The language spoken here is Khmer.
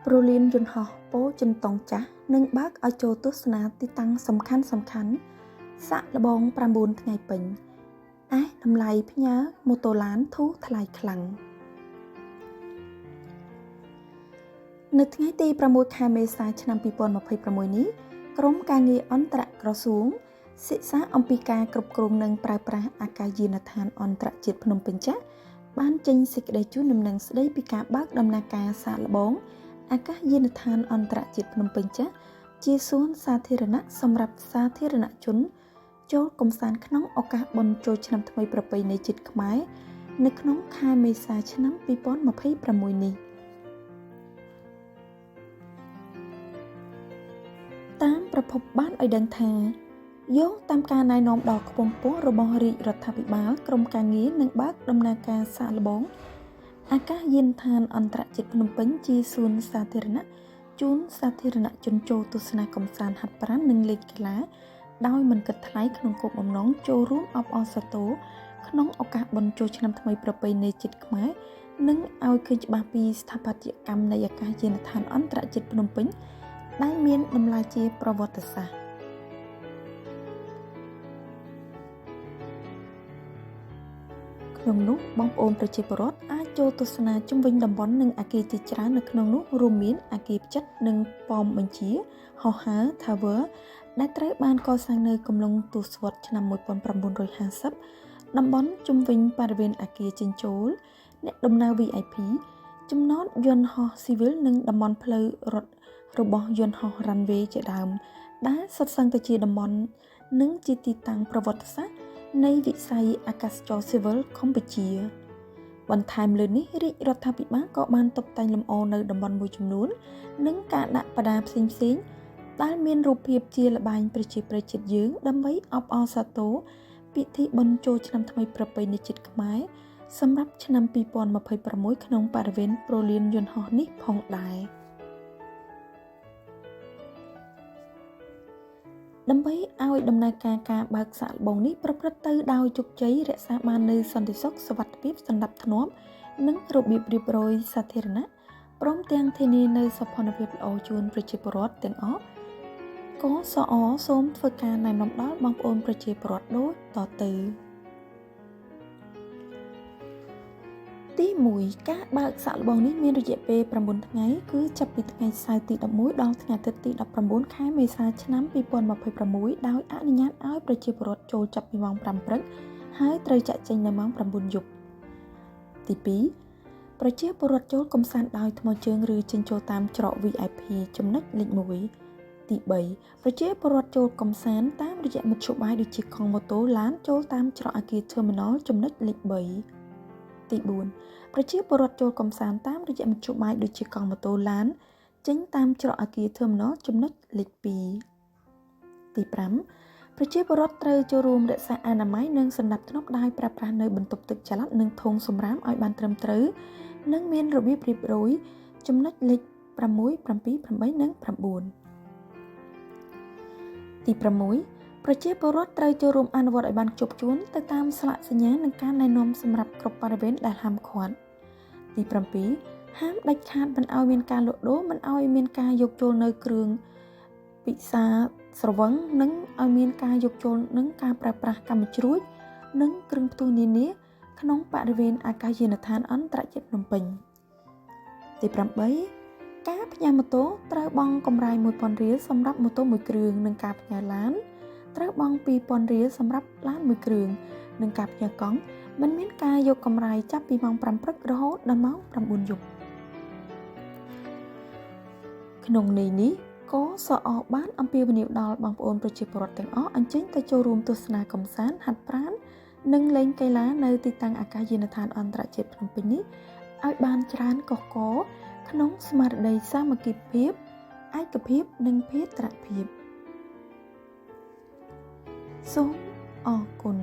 ព្រោះលៀនយន្តហោះពោចិនតុងចាស់នឹងបើកឲ្យចូលទស្សនាទីតាំងសំខាន់សាក់លបង9ថ្ងៃពេញឯតម្លៃផ្ញើម៉ូតូឡានធូរថ្លៃខ្លាំងនៅថ្ងៃទី6ខែមេសាឆ្នាំ2026នេះក្រុមការងារអន្តរក្រសួងសិក្សាអំពីការគ្រប់គ្រងនិងប្រើប្រាស់អាកាសយានដ្ឋានអន្តរជាតិភ្នំពេញចាស់បានចេញសេចក្តីជូនដំណឹងស្តីពីការបើកដំណើរការសាកល្បងអាកាសយានដ្ឋានអន្តរជាតិភ្នំពេញចាស់ជាសួនសាធារណៈសម្រាប់សាធារណជនចូលកម្សាន្តក្នុងឱកាសបុណ្យចូលឆ្នាំថ្មីប្រពៃណីជាតិខ្មែរនៅក្នុងខែមេសាឆ្នាំ2026នេះតាមប្រភពបានឲ្យដឹងថាយោងតាមការណែនាំដ៏ខ្ពង់ខ្ពស់របស់រាជរដ្ឋាភិបាលក្រុមការងារនឹងបើកដំណើរការសាកល្បងអាកាសយានដ្ឋានអន្តរជាតិភ្នំពេញជាសួនសាធារណៈជូនសាធារណជនចូលទស្សនាកម្សាន្តហាត់ប្រាណនិងលេងកីឡាដោយមិនគិតថ្លៃក្នុងគោលបំណងចូលរួមអបអរសាទរក្នុងឱកាសបុណ្យចូលឆ្នាំថ្មីប្រពៃណីជាតិខ្មែរនិងឲ្យឃើញច្បាស់ពីស្ថាបត្យកម្មនៃអាកាសយានដ្ឋានអន្តរជាតិភ្នំពេញដែលមានតម្លៃជាប្រវត្តិសាស្ត្រក្នុងនោះបងប្អូនប្រជាពលរដ្ឋអាចចូលទស្សនាជុំវិញតំបន់និងអគារជាច្រើននៅក្នុងនោះរួមមានអគារផ្ចិតនិងប៉មបញ្ជាហោះហើរ Tower ដែលត្រូវបានកសាងនៅកំឡុងទសវត្សរ៍ឆ្នាំ1950តំបន់ជុំវិញបរិវេណអគារចេញចូលអ្នកដំណើរ VIP ចំណតយន្តហោះស៊ីវិលនិងតំបន់ផ្លូវរត់របស់យន្តហោះ Runway ជាដើមដែលសុទ្ធសឹងតែជាតំបន់និងជាទីតាំងប្រវត្តិសាស្ត្រនៃវិស័យអាកាសចរស៊ីវិលកម្ពុជាបន្ថែមលើនេះរាជរដ្ឋាភិបាលក៏បានតុបតែងលម្អនៅតំបន់មួយចំនួននិងការដាក់បដាផ្សេងៗដែលមានរូបភាពជាល្បែងប្រជាប្រិយជាតិយើងដើម្បីអបអរសាទរពិធីបុណ្យចូលឆ្នាំថ្មីប្រពៃណីជាតិខ្មែរសម្រាប់ឆ្នាំ2026ក្នុងបរិវេណព្រលានយន្តហោះនេះផងដែរដើម្បីឲ្យដំណើរការបើកសាកល្បងនេះប្រព្រឹត្តទៅដោយជោគជ័យរក្សាបាននូវសន្តិសុខសុវត្ថិភាពសណ្ដាប់ធ្នាប់និងរបៀបរៀបរយសាធារណៈព្រមទាំងធានានូវសោភ័ណភាពល្អជូនប្រជាពលរដ្ឋទាំងអស់កសអសូមធ្វើការណែនាំដល់បងប្អូនប្រជាពលរដ្ឋដូចតទៅទី1ការបើកសាកល្បងនេះមានរយៈពេល9ថ្ងៃគឺចាប់ពីថ្ងៃសៅរ៍ទី11ដល់ថ្ងៃអាទិត្យទី19ខែមេសាឆ្នាំ2026ដោយអនុញ្ញាតឲ្យប្រជាពលរដ្ឋចូលចាប់ពីម៉ោង5ព្រឹកហើយត្រូវចាក់ចេញនៅម៉ោង9យប់ទី2ប្រជាពលរដ្ឋចូលកម្សាន្តដោយថ្មើរជើងឬចេញចូលតាមច្រក VIP ចំណុចលេខ1ទី3ប្រជាពលរដ្ឋចូលកម្សាន្តតាមរយៈមធ្យោបាយដូចជាកង់ម៉ូតូឡានចូលតាមច្រកអគារ Terminal ចំណុចលេខ3ទី4ប្រជាពលរដ្ឋចូលកម្សាន្តតាមរយៈមធ្យោបាយដូចជាកង់ម៉ូតូឡានចេញតាមច្រកអគារ Terminal ចំណុចលេខ2ទី5ប្រជាពលរដ្ឋត្រូវចូលរួមរក្សាអនាម័យនិងសណ្ដាប់ធ្នាប់ដោយប្រើប្រាស់នៅបន្ទប់ទឹកចល័តនិងធុងសំរាមឲ្យបានត្រឹមត្រូវនិងមានរបៀបរៀបរយចំណុចលេខ6 7 8និង9ទី6ប្រជាពលរដ្ឋត្រូវចូលរួមអនុវត្តឲ្យបានខ្ជាប់ខ្ជួនទៅតាមស្លាកសញ្ញានិងការណែនាំសម្រាប់គ្រប់បរិវេណដែលហាមឃាត់ទី7ហាមដាច់ខាតមិនឲ្យមានការលក់ដូរមិនឲ្យមានការយកចូលនៅគ្រឿងពិសាស្រវឹងនិងឲ្យមានការយកចូលនិងការប្រើប្រាស់កម្មជ្រួចនិងគ្រឿងផ្ទុះនានាក្នុងបរិវេណអាកាសយានដ្ឋានអន្តរជាតិភ្នំពេញទី8ការផ្ញើម៉ូតូត្រូវបង់កម្រៃ 1000 រៀលសម្រាប់ម៉ូតូមួយគ្រឿងនិងការផ្ញើឡានត្រូវបង់ 2000 រៀលសម្រាប់ឡានមួយគ្រឿងនិងការផ្ញើកង់មិនមានការយកកម្រៃចាប់ពីម៉ោង5ព្រឹករហូតដល់ម៉ោង9យប់ក្នុងន័យនេះកសអបានអំពាវនាវដល់បងប្អូនប្រជាពលរដ្ឋទាំងអស់អញ្ជើញទៅចូលរួមទស្សនាកម្សាន្តហាត់ប្រាណនិងលេងកីឡានៅទីតាំងអាកាសយានដ្ឋានអន្តរជាតិភ្នំពេញនេះឲ្យបានច្រើនកុះករក្នុងស្មារតីសាមគ្គីភាពឯកភាពនិងភេរភាពសូមអរគុណ